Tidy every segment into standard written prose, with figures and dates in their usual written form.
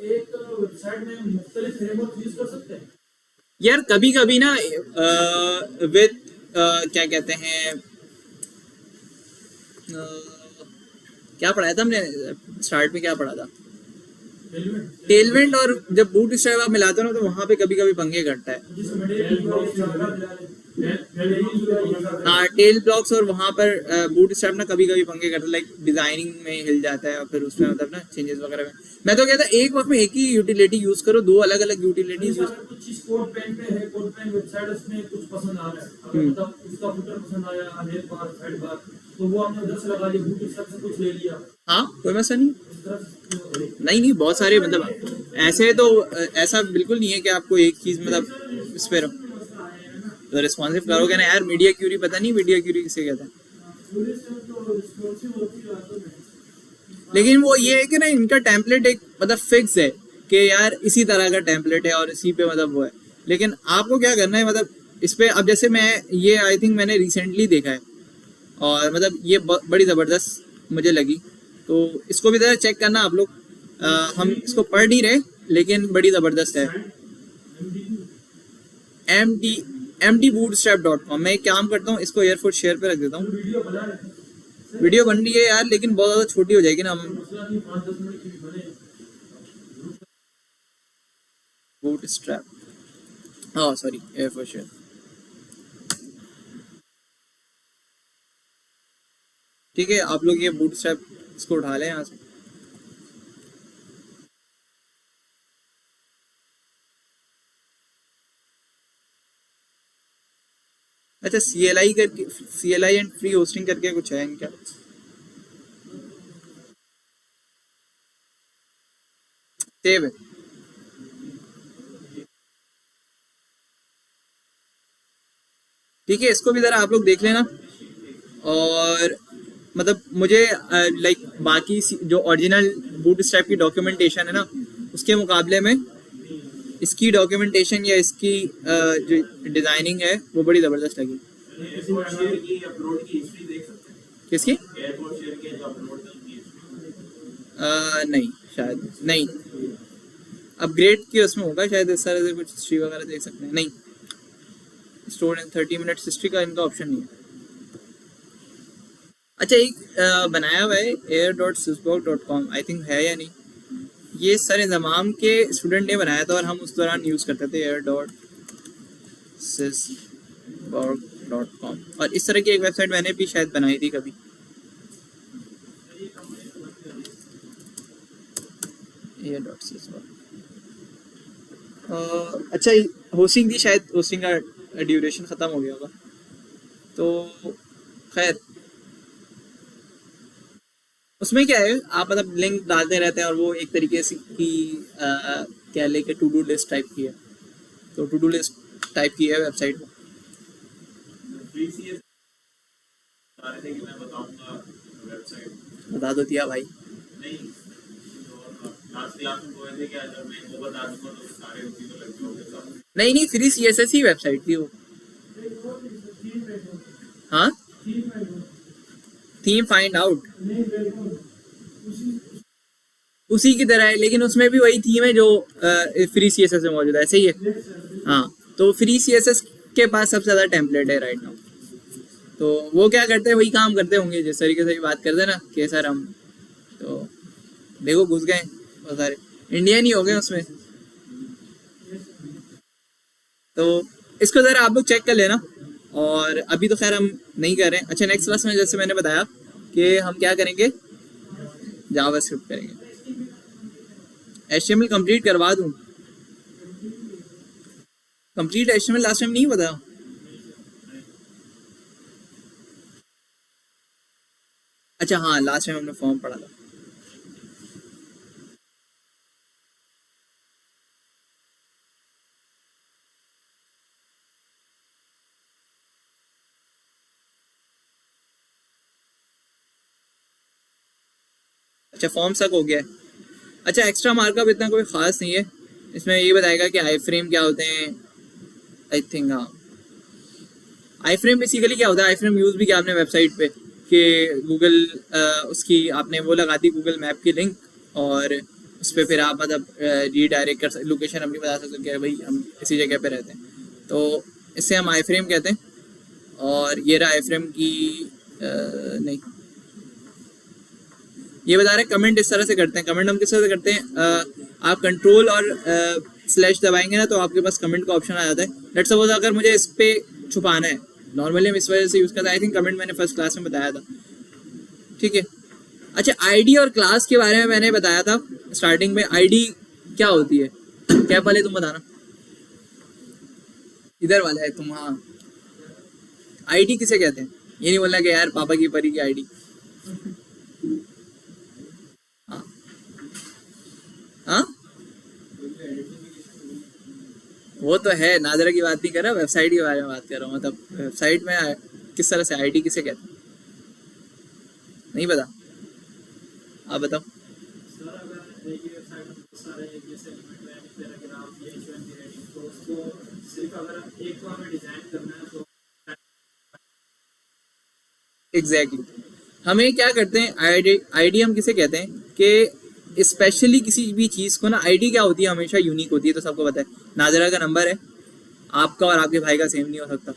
एक वेबसाइट में मुख्तलिफ फ्रेमवर्क यूज कर सकते हैं? यार कभी कभी ना विद क्या कहते हैं क्या पढ़ाया था हमने स्टार्ट में, क्या पढ़ा था, टेलविंड, और जब बूट स्ट्रैप आप मिलाते हो ना तो वहां पे कभी कभी पंगे करता है। हाँ टेल ब्लॉक्स, और वहां पर बूट स्ट्रैप ना कभी कभी पंगे करता है, लाइक डिजाइनिंग में हिल जाता है और फिर उसमें मतलब ना चेंजेस वगैरह में। मैं तो कहता एक वक्त में एक ही यूटिलिटी यूज करो, दो अलग अलग यूटिलिटीज यूज। कुछ चीज कोड पेन पे है, कोड पेन वेबसाइट उसमें कुछ पसंद आ रहा है, अगर मतलब उसका फुटर पसंद आया, हेड बार साइड बार, तो वो आपने उधर से लगा लिया, बूट स्ट्रैप से कुछ ले लिया। हाँ कोई मसला नहीं। इस तरह नहीं नहीं बहुत सारे मतलब ऐसे तो ऐसा बिल्कुल नहीं है कि आपको एक चीज मतलब इस पे तो रिस्पॉन्सिव करोगे ना यार। मीडिया क्यूरी, पता नहीं मीडिया क्यूरी किसे कहते हैं, लेकिन वो ये है कि ना इनका टेम्पलेट एक मतलब फिक्स है कि यार इसी तरह का टेम्पलेट है और इसी पे मतलब वो है। लेकिन आपको क्या करना है मतलब इस पे, अब जैसे मैं ये आई थिंक मैंने रिसेंटली देखा है और मतलब ये बड़ी ज़बरदस्त मुझे लगी, तो इसको भी ज़रा चेक करना आप लोग। हम इसको पढ़ नहीं रहे लेकिन बड़ी ज़बरदस्त है। mdbootstrap.com। मैं एक काम करता हूँ, इसको एयरफोर्स शेयर पे रख देता हूँ। वीडियो बन रही है यार लेकिन बहुत ज़्यादा छोटी हो जाएगी ना। हम बूटस्ट्रैप, हाँ सॉरी एयरफोर्स शेयर। ठीक है आप लोग ये बूटस्ट्रैप इसको उठा लें यहाँ से। अच्छा CLI करके, CLI एंड फ्री होस्टिंग करके कुछ है इनका। सेव है, ठीक है इसको भी ज़रा आप लोग देख लेना। और मतलब मुझे लाइक बाकी जो ओरिजिनल बूटस्ट्रैप की डॉक्यूमेंटेशन है ना उसके मुकाबले में इसकी डॉक्यूमेंटेशन या इसकी जो डिज़ाइनिंग है वो बड़ी ज़बरदस्त लगी। किसकी? नहीं शायद नहीं, अपग्रेड की उसमें होगा शायद, इस तरह से कुछ हिस्ट्री वगैरह देख सकते हैं। नहीं, स्टोर इन 30 मिनट्स हिस्ट्री का इनका ऑप्शन नहीं है। अच्छा एक बनाया हुआ है air.sysblock.com, आई थिंक है या नहीं, ये सर इंजमाम के स्टूडेंट ने बनाया था और हम उस दौरान यूज़ करते थे air.sysblock.com। और इस तरह की एक वेबसाइट मैंने भी शायद बनाई थी कभी। air.sysblock अच्छा होस्टिंग थी शायद, होस्टिंग का ड्यूरेशन ख़त्म हो गया होगा तो खैर। उसमें क्या है आप मतलब लिंक डालते रहते हैं और वो एक तरीके से की क्या लेके टू डू लिस्ट टाइप की है, तो टू डू लिस्ट टाइप की है वेबसाइट में। बता दो दिया भाई। नहीं नहीं फ्री CSS ही वेबसाइट थी वो। हाँ थीम फाइंड आउट उसी की तरह है लेकिन उसमें भी वही थीम है जो फ्री CSS में मौजूद है, ऐसे ही है। हाँ तो फ्री CSS के पास सबसे ज़्यादा टेम्पलेट है राइट नाउ, तो वो क्या करते हैं वही काम करते होंगे जिस तरीके से बात करते हैं ना कि सर हम तो देखो घुस गए बहुत सारे इंडियन ही हो गए उसमें। तो इसको ज़रा आप लोग चेक कर लेना। और अभी तो खैर हम नहीं कर रहे हैं। अच्छा नेक्स्ट क्लास में जैसे मैंने बताया कि हम क्या करेंगे, जावास्क्रिप्ट करेंगे। HTML कंप्लीट करवा दूँ, कंप्लीट HTML लास्ट टाइम नहीं बताया। अच्छा हाँ लास्ट टाइम हमने फॉर्म पढ़ा था। अच्छा फॉर्म तक हो गया है। अच्छा एक्स्ट्रा मार्कअप इतना कोई ख़ास नहीं है, इसमें ये बताएगा कि आई फ्रेम क्या होते हैं आई थिंक। हाँ आई फ्रेम बेसिकली क्या होता है, आई फ्रेम यूज़ भी किया आपने वेबसाइट पे कि गूगल उसकी आपने वो लगा दी गूगल मैप की लिंक और उस पर फिर आप मतलब रीडायरेक्ट कर सकते, लोकेशन अपनी बता सकते हो कि भाई हम इसी जगह पे रहते हैं, तो इससे हम आई फ्रेम कहते हैं। और ये रहा आई फ्रेम की नहीं, ये बता रहे कमेंट इस तरह से करते हैं। कमेंट हम किस तरह से करते हैं, आप कंट्रोल और स्लैश दबाएंगे ना तो आपके पास कमेंट का ऑप्शन आ जाता है। लेट्स सपोज अगर मुझे इस पे छुपाना है, नॉर्मली हम इस वजह से यूज़ करते हैं, आई थिंक कमेंट मैंने फर्स्ट क्लास में बताया था, ठीक है। अच्छा, आईडी और क्लास के बारे में मैंने बताया था स्टार्टिंग में। आईडी क्या होती है, क्या वाले तुम बताना, इधर वाला है तुम, हाँ। आईडी किसे कहते हैं, ये नहीं बोलना कि यार पापा की परी की आईडी। हाँ हाँ, वो तो है, नाजरा की बात नहीं कर रहा, वेबसाइट के बारे में बात कर रहा हूँ। मतलब वेबसाइट में किस तरह से आईडी किसे कहते हैं, नहीं पता, आप बताओ। सर अगर एक ही वेबसाइट में बहुत सारे जैसे एलिमेंट पैराग्राफ या H1 की हेडिंग, तो उसको सिर्फ अगर एक को हमें डिजाइन करना है तो एग्जैक्टली हमें क्या करते हैं, आईडी, आईडी हम किसे कहते हैं कि स्पेशली किसी भी चीज़ को ना, आईडी क्या होती है, हमेशा यूनिक होती है। तो सबको पता है नाजरा का नंबर है, आपका और आपके भाई का सेम नहीं हो सकता,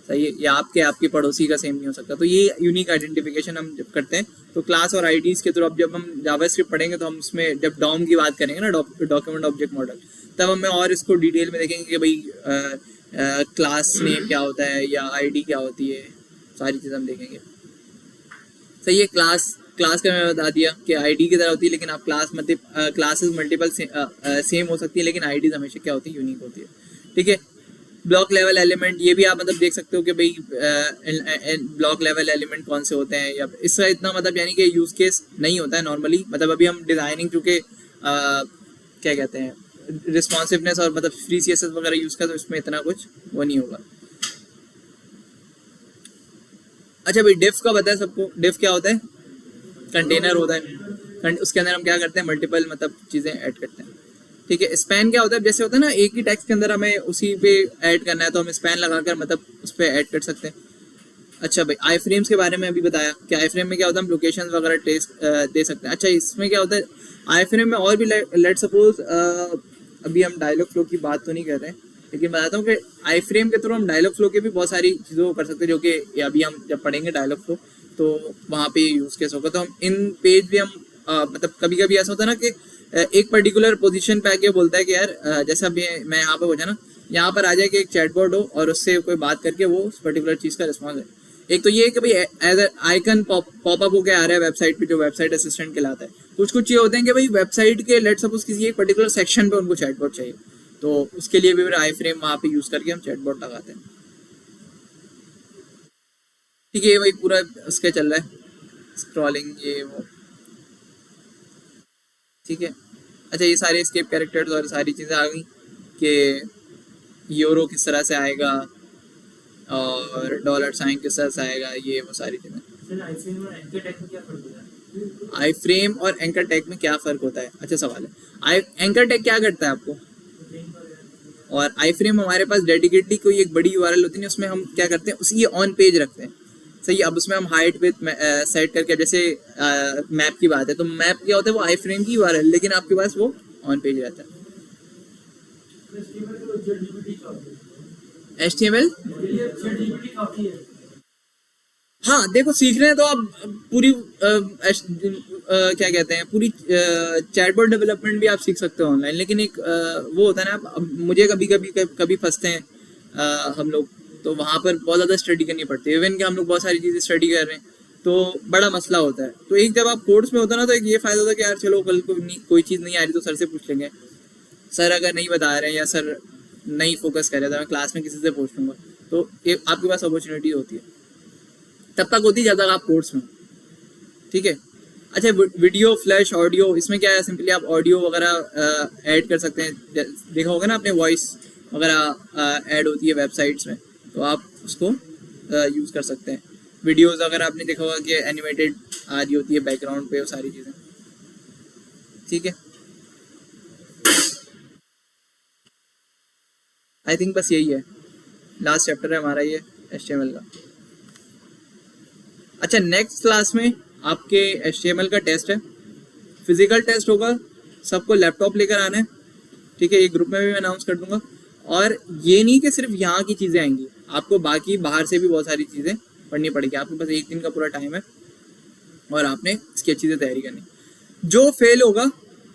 सही है, या आपके पड़ोसी का सेम नहीं हो सकता। तो ये यूनिक आइडेंटिफिकेशन हम जब करते हैं तो क्लास और आईडीज के थ्रू, अब जब हम जावास्क्रिप्ट पढ़ेंगे तो हम उसमें जब डॉम की बात करेंगे ना, डॉक्यूमेंट ऑब्जेक्ट मॉडल, तब हमें और इसको डिटेल में देखेंगे कि भाई क्लास नेम क्या होता है या आईडी क्या होती है, सारी चीज़ हम देखेंगे। सही है, क्लास का मैं बता दिया कि आईडी की तरह होती है, लेकिन आप क्लासेस मल्टीपल सेम हो सकती है, लेकिन आईडीज हमेशा क्या होती है, यूनिक होती है, ठीक है। ब्लॉक लेवल एलिमेंट, ये भी आप मतलब देख सकते हो कि भाई ब्लॉक लेवल एलिमेंट कौन से होते हैं, या इसका इतना मतलब यानी कि यूज केस नहीं होता है नॉर्मली। मतलब अभी हम डिजाइनिंग चूँकि क्या कहते हैं रिस्पॉन्सिवनेस और मतलब फ्री सीएसएस वगैरह यूज करते, तो इसमें इतना कुछ वो नहीं होगा। अच्छा भाई, डिफ का पता है सबको, डिफ क्या होता है, कंटेनर होता है, उसके अंदर हम क्या करते हैं, मल्टीपल मतलब चीज़ें ऐड करते हैं, ठीक है। स्पैन क्या होता है, जैसे होता है ना एक ही टेक्स्ट के अंदर हमें उसी पे ऐड करना है तो हम स्पैन लगाकर मतलब उस पर ऐड कर सकते हैं। अच्छा भाई, आई फ्रेम्स के बारे में अभी बताया कि आई फ्रेम में क्या होता है, हम लोकेशन वगैरह दे सकते हैं। अच्छा, इसमें क्या होता है आई फ्रेम में, और भी लेट सपोज अभी हम डायलॉग फ्लो की बात तो नहीं कर रहे हैं, लेकिन बताता हूँ कि आई फ्रेम के थ्रू हम डायलॉग फ्लो के भी बहुत सारी चीज़ों को कर सकते हैं, जो कि अभी हम जब पढ़ेंगे डायलॉग फ्लो तो वहाँ पे यूज़ केस होगा। तो हम इन पेज भी हम मतलब कभी कभी ऐसा होता है ना कि एक पर्टिकुलर पोजीशन पे आके बोलता है कि यार जैसा भी मैं यहाँ पे बोला ना, यहाँ पर आ जाए कि एक चैटबॉट हो और उससे कोई बात करके वो उस पर्टिकुलर चीज़ का रिस्पॉन्स है। एक तो ये है कि भाई एज आइकन पॉपअप होके आ रहा है वेबसाइट पे, जो वेबसाइट असिस्टेंट कहलाता है। कुछ कुछ ये होते हैं कि भाई वेबसाइट के लेट सपोज किसी एक पर्टिकुलर सेक्शन पे उनको चैटबॉट चाहिए, तो उसके लिए भी फिर आई फ्रेम वहाँ पे यूज़ करके हम चैटबॉट लगाते हैं, ठीक है। ये भाई पूरा उसके चल रहा है स्क्रॉलिंग ये वो, ठीक है। अच्छा, ये सारे एस्केप कैरेक्टर्स और सारी चीज़ें आ गई कि यूरो किस तरह से आएगा और डॉलर साइन किस तरह से आएगा, ये वो सारी चीज़ें। सर आईफ्रेम और एंकर टैग में क्या फर्क होता है? आई फ्रेम और एंकर टैग में क्या फ़र्क होता है, अच्छा सवाल है। एंकर टैग क्या करता है आपको, और आई फ्रेम हमारे पास डेडिकेटली कोई एक बड़ी यूआरएल होती है, उसमें हम क्या करते हैं उसी ऑन पेज रखते हैं, सही। अब उसमें हम हाइट विथ सेट करके, जैसे मैप की बात है तो मैप क्या होता है, वो आई फ्रेम की यूआरएल, लेकिन आपके पास वो ऑन पेज रहता है। HTML हाँ देखो, सीख रहे हैं तो आप पूरी क्या कहते हैं पूरी चैटबॉट डेवलपमेंट भी आप सीख सकते हो ऑनलाइन, लेकिन एक वो होता है ना, अब मुझे कभी फंसते हैं हम लोग, तो वहाँ पर बहुत ज़्यादा स्टडी करनी पड़ती है। इवन कि हम लोग बहुत सारी चीज़ें स्टडी कर रहे हैं तो बड़ा मसला होता है। तो एक जब आप कोर्स में होता है ना, तो एक ये फ़ायदा होता है कि यार चलो कल को कोई चीज़ नहीं आ रही तो सर से पूछ लेंगे, सर अगर नहीं बता रहे हैं या सर नहीं फोकस कर रहे तो मैं क्लास में किसी से पूछ लूँगा, तो एक आपके पास अपॉर्चुनिटी होती है, तब तक होती है जब तक आप कोर्स में, ठीक है। अच्छा, वीडियो फ्लैश ऑडियो, इसमें क्या है, सिंपली आप ऑडियो वगैरह ऐड कर सकते हैं। देखा होगा ना आपने, वॉइस वगैरह ऐड होती है वेबसाइट्स में, तो आप उसको यूज़ कर सकते हैं। वीडियोस अगर आपने देखा होगा कि एनिमेटेड आ रही होती है बैकग्राउंड पे, वो सारी चीज़ें, ठीक है। आई थिंक बस यही है, लास्ट चैप्टर है हमारा ये HTML का। अच्छा, नेक्स्ट क्लास में आपके HTML का टेस्ट है, फिजिकल टेस्ट होगा सबको लैपटॉप लेकर आना है, ठीक है, ये ग्रुप में भी मैं अनाउंस कर दूंगा। और ये नहीं कि सिर्फ यहाँ की चीज़ें आएंगी, आपको बाकी बाहर से भी बहुत सारी चीज़ें पढ़नी पड़ेगी। आपके पास 1 दिन का पूरा टाइम है और आपने इसकी अच्छी से तैयारी करनी। जो फेल होगा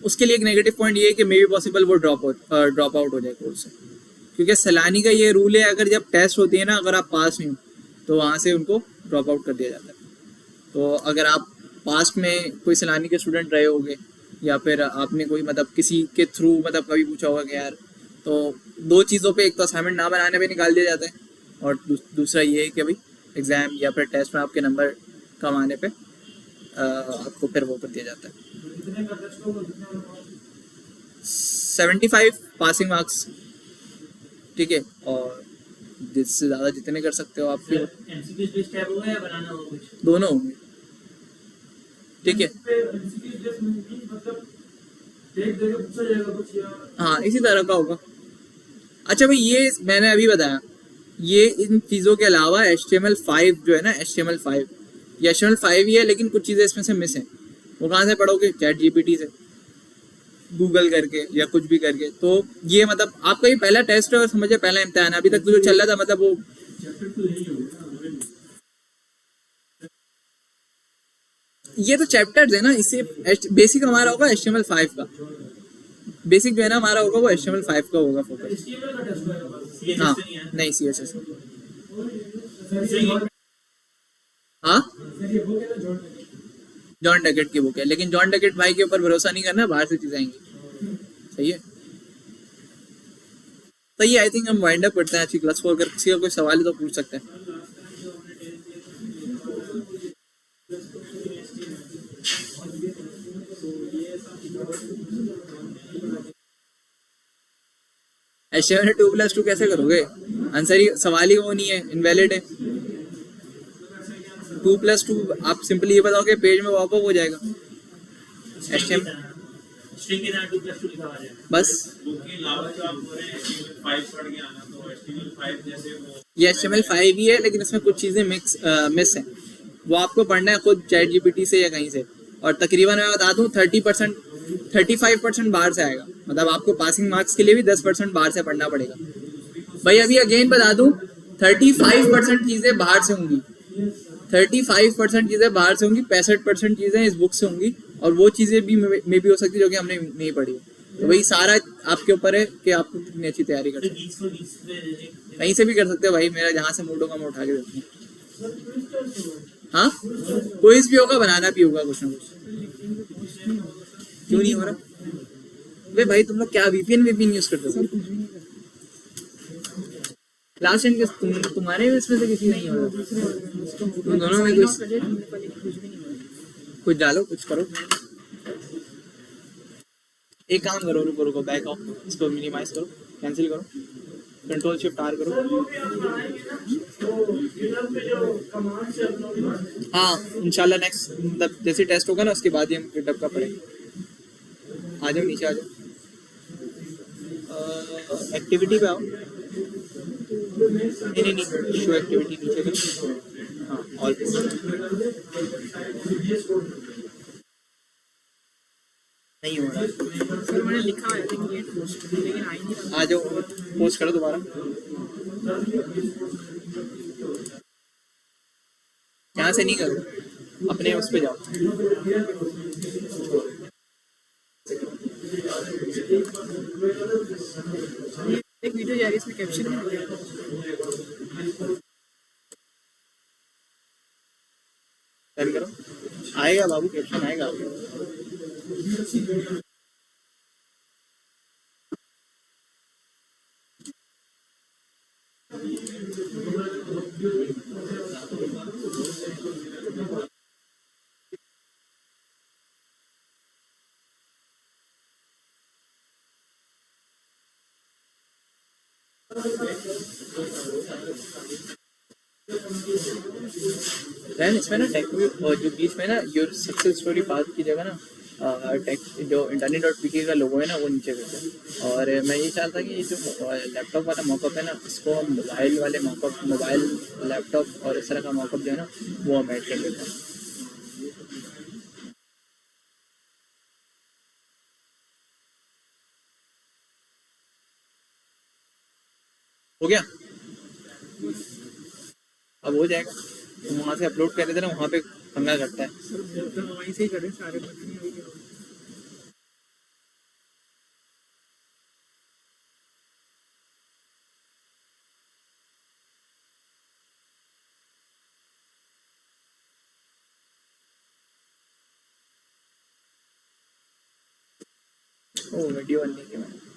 उसके लिए एक नेगेटिव पॉइंट ये है कि मे बी पॉसिबल वो ड्रॉप आउट हो जाए कोर्स से, क्योंकि सैलानी का ये रूल है, अगर जब टेस्ट होती है ना, अगर आप पास नहीं हो तो वहाँ से उनको ड्रॉप आउट कर दिया जाता है। तो अगर आप पास्ट में कोई सैलानी के स्टूडेंट रहे होगे या फिर आपने कोई मतलब किसी के थ्रू मतलब कभी पूछा होगा कि यार, तो 2 चीज़ों पे, एक तो असाइनमेंट ना बनाने पे निकाल दिया जाता है और दूसरा ये है कि भाई एग्ज़ाम या फिर टेस्ट में आपके नंबर कम आने पे आपको फिर वो कर दिया जाता है। कितने का टेस्ट होगा, कितने वाला? 75 पासिंग मार्क्स, ठीक है, और जिससे ज़्यादा जितने कर सकते हो आप फिर एमसीक्यू बेस्ड टैब होगा या बनाना होगा कुछ? दोनों होंगे, ठीक है। एमसीक्यू बेस्ड मतलब देख देख के पूछा जाएगा कुछ या? हाँ, इसी तरह का होगा। अच्छा भाई, ये मैंने अभी बताया, ये इन चीज़ों के अलावा HTML5 जो है ना, HTML5 ये HTML5 ही है, लेकिन कुछ चीज़ें इसमें से मिस हैं। वो कहाँ से पढ़ोगे? ChatGPT से, गूगल करके या कुछ भी करके। तो ये मतलब आपका ये पहला टेस्ट है और समझिए पहला इम्तिहान है। अभी तक तो जो चल रहा था मतलब वो ये तो चैप्टर्स है ना, इससे बेसिक हमारा होगा HTML5 का। बेसिक जो है ना हमारा होगा वो HTML5 का होगा फोकस। HTML का टेस्ट होगा बस, हाँ, CSS नहीं है। नहीं CSS। सही है। हाँ, सर ये बुक है ना जॉन जॉन डकेट की बुक है, लेकिन जॉन डकेट भाई के ऊपर भरोसा नहीं करना, बाहर से चीज़ें आएंगी। सही है, तो ये आई थिंक हम वाइंड अप करते हैं अच्छी क्लास को। अगर किसी का कोई सवाल है तो पूछ सकते हैं। HTML 2+2 कैसे करोगे? आंसर ही सवाल ही वो नहीं है, इनवैलिड है। 2+2 आप सिंपली ये बताओ कि पेज में पॉपअप हो जाएगा। HTML स्ट्रिंग के साथ 2+2 लिखा हुआ है। बस बुक के अलावा जो आप बोल रहे हैं HTML5 पढ़ के आना, तो HTML5 जैसे वो ये HTML5 ही है, लेकिन इसमें कुछ चीज़ें मिस हैं। वो आपको पढ़ना है खुद ChatGPT से या कहीं से। और तकरीबन मैं बता दूं 30% 35% बाहर से आएगा। मतलब आपको पासिंग मार्क्स के लिए भी 10% बाहर से पढ़ना पड़ेगा। भाई अभी अगेन बता दूं 35% चीज़ें बाहर से होंगी। 35% चीज़ें बाहर से होंगी, 65% चीज़ें इस बुक से होंगी, और वो चीज़ें भी मे भी हो सकती है जो कि हमने नहीं पढ़ी। तो वही सारा आपके ऊपर है कि आपको कितनी अच्छी तैयारी कर सकते हैं। कहीं से भी कर सकते हो भाई, मेरा जहाँ से मूड होगा मैं उठा के देता हूँ। हाँ, क्विज भी होगा, बनाना भी होगा कुछ ना कुछ। क्यों नहीं हो रहा? भाई तुम लोग क्या VPN यूज करते हो? लास्ट टाइम तुम्हारे इसमें से किसी नहीं हो रहा? तुम दोनों में कुछ डालो, कुछ करो। एक काम करो, रुको रुको, बैक आओ, इसको मिनिमाइज करो, कैंसिल करो, Ctrl+Shift+R करो। हाँ, इंशाल्लाह नेक्स्ट मतलब जैसे टेस्ट होगा ना उसके बाद ही हम GitHub का पढ़ेंगे। आ जाओ नीचे आ जाओ, एक्टिविटी पे आओ। नहीं, शो एक्टिविटी नीचे करो। हाँ, ऑल नहीं हो रहा। सर मैंने लिखा है लेकिन पोस्ट लेकिन आई नहीं। आ जाओ, पोस्ट करो दोबारा। यहाँ से नहीं करो, अपने उस पे जाओ। एक वीडियो जा रही है इसमें कैप्शन नहीं मिल रहा। सेंड करो, आएगा बाबू, कैप्शन आएगा। देन इसमें ना टेक और जो बीच में ना योर सक्सेस स्टोरी पाथ की जगह ना टेक जो internet.pk का लोगो है ना वो नीचे कर दें। और मैं ये चाहता कि ये जो लैपटॉप वाला मॉकअप है ना, इसको हम मोबाइल वाले मॉकअप, मोबाइल लैपटॉप और इस तरह का मॉकअप जो है ना वो हम ऐड कर देते हैं। हो गया, अब हो जाएगा। तो वहाँ से अपलोड कर देते ना, वहाँ पे पंगा करता है। तो वहीं से ही करें सारे बच्चे अभी क्या होगा। ओ वीडियो बनने की मैं